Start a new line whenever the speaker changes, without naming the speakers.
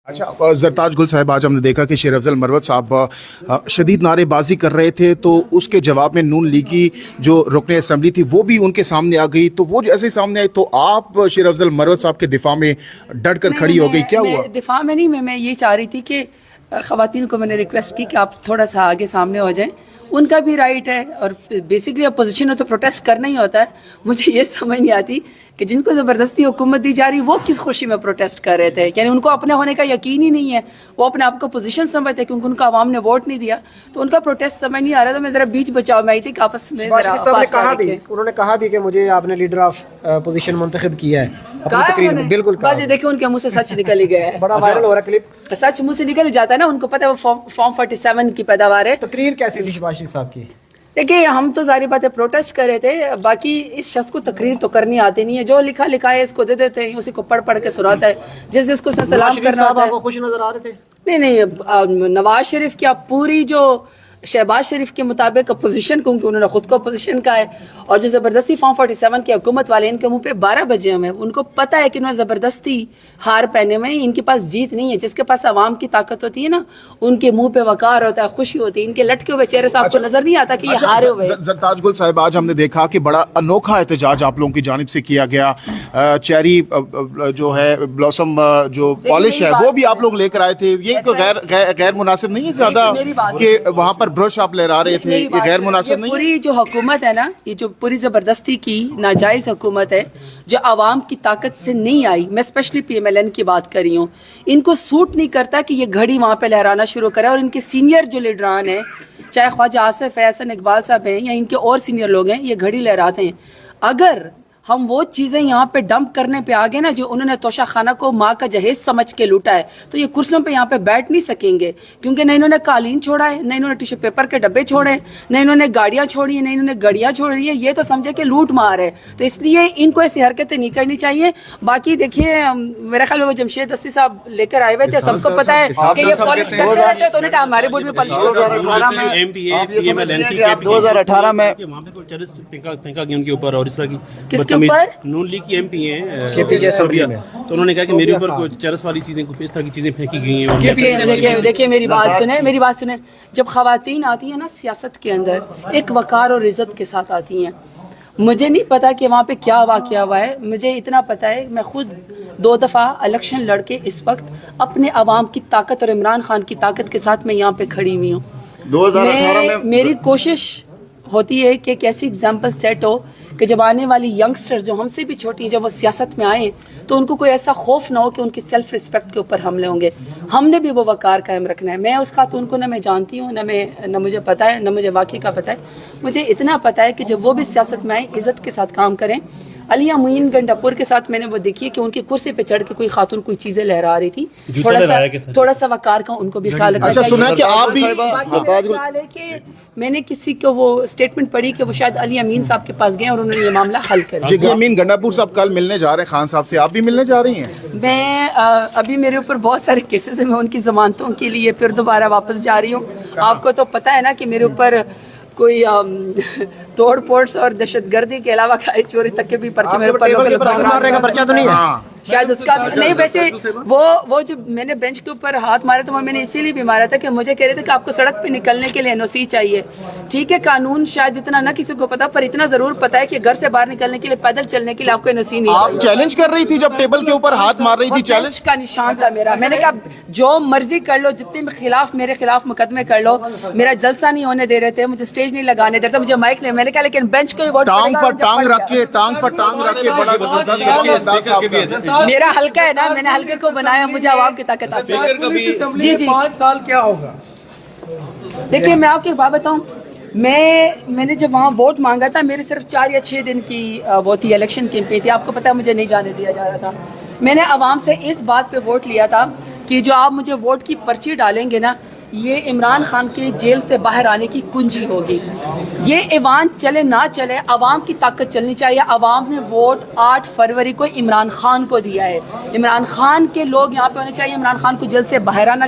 अच्छा जरताज गुल साहब, आज हमने देखा कि शेर अफजल मरवत साहब शदीद नारेबाजी कर रहे थे, तो उसके जवाब में नून लीग की जो रुकने असम्बली थी वो भी उनके सामने आ गई। तो वो जैसे सामने आई तो आप शेर अफजल मरवत साहब के दिफा में डट कर खड़ी हो गई, क्या हुआ?
दिफा में नहीं, मैं ये चाह रही थी कि ख़वातीन को मैंने रिक्वेस्ट की कि आप थोड़ा सा आगे सामने हो जाएं, उनका भी राइट है और बेसिकली अपोजिशन हो तो प्रोटेस्ट करना ही होता है। मुझे ये समझ नहीं आती कि जिनको ज़बरदस्ती हुकूमत दी जा रही वो किस खुशी में प्रोटेस्ट कर रहे थे, यानी उनको अपने होने का यकीन ही नहीं है, वो अपने आप को पोजीशन समझते हैं क्योंकि उनको आवाम ने वोट नहीं दिया, तो उनका प्रोटेस्ट समझ नहीं आ रहा। तो मैं ज़रा बीच बचाव में आई थी कि आपस में
उन्होंने कहा भी कि मुझे आपने लीडर ऑफ पोजीशन मुंतखब किया है अपनी तकरीर में। बिल्कुल
बस ये देखिए उनके मुंह से सच निकल ही गया है,
बड़ा वायरल हो रहा है क्लिप।
सच मुंह से निकल ही जाता है ना, उनको पता है वो फॉर्म 47 की पैदावार है।
तकरीर कैसी थी शहबाज शरीफ साहब की?
देखिए हम तो सारी बातें प्रोटेस्ट कर रहे थे, बाकी इस शख्स को तकरीर तो करनी आती नहीं है, जो लिखा लिखा है इसको दे देते हैं, उसी को पढ़ पढ़ के सुनाता है जिसको उसने सलाम करना होता है।
खुश नजर आ रहे थे?
नहीं, नवाज शरीफ की आप पूरी जो शहबाज शरीफ के मुताबिक अपोजिशन, क्योंकि उन्होंने खुद को अपोजिशन का है, और जो ज़बरदस्ती फॉर्म 47 की हुकूमत वाले इनके मुंह पे 12 बजे हमें, उनको पता है कि उन्होंने ज़बरदस्ती हार पहने में इनके पास जीत नहीं है। जिसके पास आवाम की ताकत होती है ना, उनके मुंह पे वकार होता है, खुशी होती है, इनके लटके हुए चेहरे से आपको नजर नहीं आता कि ये हारे हुए।
जरताज गुल साहब, आज हमने देखा कि बड़ा अनोखा एहतजाज आप लोगों की जानिब से किया गया। चेरी जो है ब्लॉसम जो पॉलिश है वो भी आप लोग लेकर आए थे, ये गैर मुनासिब नहीं है ज्यादा कि वहाँ पर ब्रश आप लहरा रहे थे? ये गैर मुनासिब नहीं?
पूरी जो हुकूमत है ना, ये जो पूरी जबरदस्ती की नाजायज हुकूमत है जो आवाम की ताकत से नहीं आई, मैं स्पेशली PMLN की बात कर रही हूँ, इनको सूट नहीं करता कि ये घड़ी वहाँ पे लहराना शुरू करे। और इनके सीनियर जो लीडरान हैं, चाहे ख्वाजा आसिफ है, हसन इकबाल साहब हैं या इनके और सीनियर लोग हैं, ये घड़ी लहराते हैं। अगर हम वो चीज़ें यहाँ पे डंप करने पे आ गए ना जो उन्होंने तोशा खाना को माँ का जहेज समझ के लूटा है, तो ये कुर्सियों पे यहाँ पे बैठ नहीं सकेंगे, क्योंकि न इन्होंने कालीन छोड़ा है, न इन्होंने टिश्यू पेपर के डब्बे छोड़े, न इन्होंने गाड़ियाँ छोड़ी है, न इन्होंने गड़ियाँ छोड़ी है। ये तो समझे कि लूट मार है, तो इसलिए इनको ऐसी हरकतें नहीं करनी चाहिए। बाकी देखिए मेरे ख्याल में वो जमशेद दस्ती साहब लेकर आए हुए थे, सबको पता है कि ये पॉलिश करते रहते हैं, तो उन्होंने कहा हमारे बोर्ड में पॉलिश
2018 में फेंका गया उनके ऊपर, और इस तरह की
किसके ऊपर?
नून लीग की MP हैं, तो उन्होंने कहा कि मेरे ऊपर कोई चरस वाली चीजें, कुछ इस तरह की चीजें फेंकी गई हैं।
देखिए मेरी बात सुने, जब खवातीन आती हैं ना सियासत के अंदर, एक वकार और इज्जत के साथ आती हैं। मुझे नहीं पता कि वहाँ पे क्या वाक़या हुआ है, मुझे इतना पता है मैं खुद 2 दफ़ा इलेक्शन लड़के इस वक्त अपने अवाम की ताकत और इमरान खान की ताकत के साथ मैं यहाँ पे खड़ी हुई हूँ।
2018 में
मेरी कोशिश होती है कि एक ऐसी एग्जाम्पल सेट हो कि जब आने वाली यंगस्टर्स जो हमसे भी छोटी हैं, जब वो सियासत में आए तो उनको कोई ऐसा खौफ ना हो कि उनकी सेल्फ रिस्पेक्ट के ऊपर हमले होंगे। हमने भी वो वकार कायम रखना है। मैं उस खातून को न मैं जानती हूँ, न मुझे पता है, न मुझे वाकई का पता है। मुझे इतना पता है कि जब वो भी सियासत में आए इज़्ज़त के साथ काम करें। अलिया मुइन गंडापुर के साथ मैंने वो देखी है कि उनकी कुर्सी पे चढ़ के कोई खातून कोई चीजें लहरा रही थी, थोड़ा सा वकार का उनको भी ख्याल रखना चाहिए।
सुना कि आप भी
ख्याल है कि मैंने किसी को वो स्टेटमेंट पढ़ी कि वो शायद अली अमीन साहब के पास गए और उन्होंने ये मामला हल कर दिया।
अमीन गंडापुर साहब कल मिलने जा रहे हैं खान साहब से, आप भी मिलने जा रही हैं?
मैं अभी मेरे ऊपर बहुत सारे केसेस हैं, मैं उनकी जमानतों के लिए फिर दोबारा वापस जा रही हूँ। आपको तो पता है ना कि मेरे ऊपर कोई तोड़ फोड़ और दहशतगर्दी के अलावा चोरी तक के भी पर्चे मेरे ऊपर
मारने का पर्चा तो नहीं है
शायद उसका नहीं। वैसे वो जो मैंने बेंच के ऊपर हाथ मारा था वो मैंने इसीलिए भी मारा था कि मुझे कह रहे थे कि आपको सड़क पे निकलने के लिए NOC चाहिए। ठीक है, कानून शायद इतना ना किसी को पता, पर इतना जरूर पता है कि घर से बाहर निकलने के लिए, पैदल चलने के लिए आपको NOC नहीं चाहिए।
आप चैलेंज कर रही थी जब टेबल के ऊपर हाथ मार रही थी, चैलेंज
का निशान था मेरा। मैंने कहा जो मर्जी कर लो, जितने भी खिलाफ मेरे खिलाफ मुकदमे कर लो, मेरा जलसा नहीं होने दे रहे थे, मुझे स्टेज नहीं लगाने दे रहे थे, मुझे माइक नहीं। मैंने कहा लेकिन बेंच को
टांग पर टांग रख के बड़ा जबरदस्त
मेरा हल्का है ना, मैंने हल्के को बनाया, मुझे आवाम की ताकत आती है। जी
5 साल क्या होगा?
देखिए मैं आपको एक बात बताऊं, मैंने जब वहाँ वोट मांगा था, मेरे सिर्फ 4 या 6 दिन की वो थी, इलेक्शन कैंपेन थी। आपको पता है मुझे नहीं जाने दिया जा रहा था। मैंने आवाम से इस बात पे वोट लिया था कि जो आप मुझे वोट की पर्ची डालेंगे ना, ये इमरान खान के जेल से बाहर आने की कुंजी होगी। ये ऐवान चले ना चले, आवाम की ताकत चलनी चाहिए। आवाम ने वोट 8 फरवरी को इमरान खान को दिया है। इमरान खान के लोग यहाँ पे होने चाहिए, इमरान खान को जेल से बाहर आना चाहिए।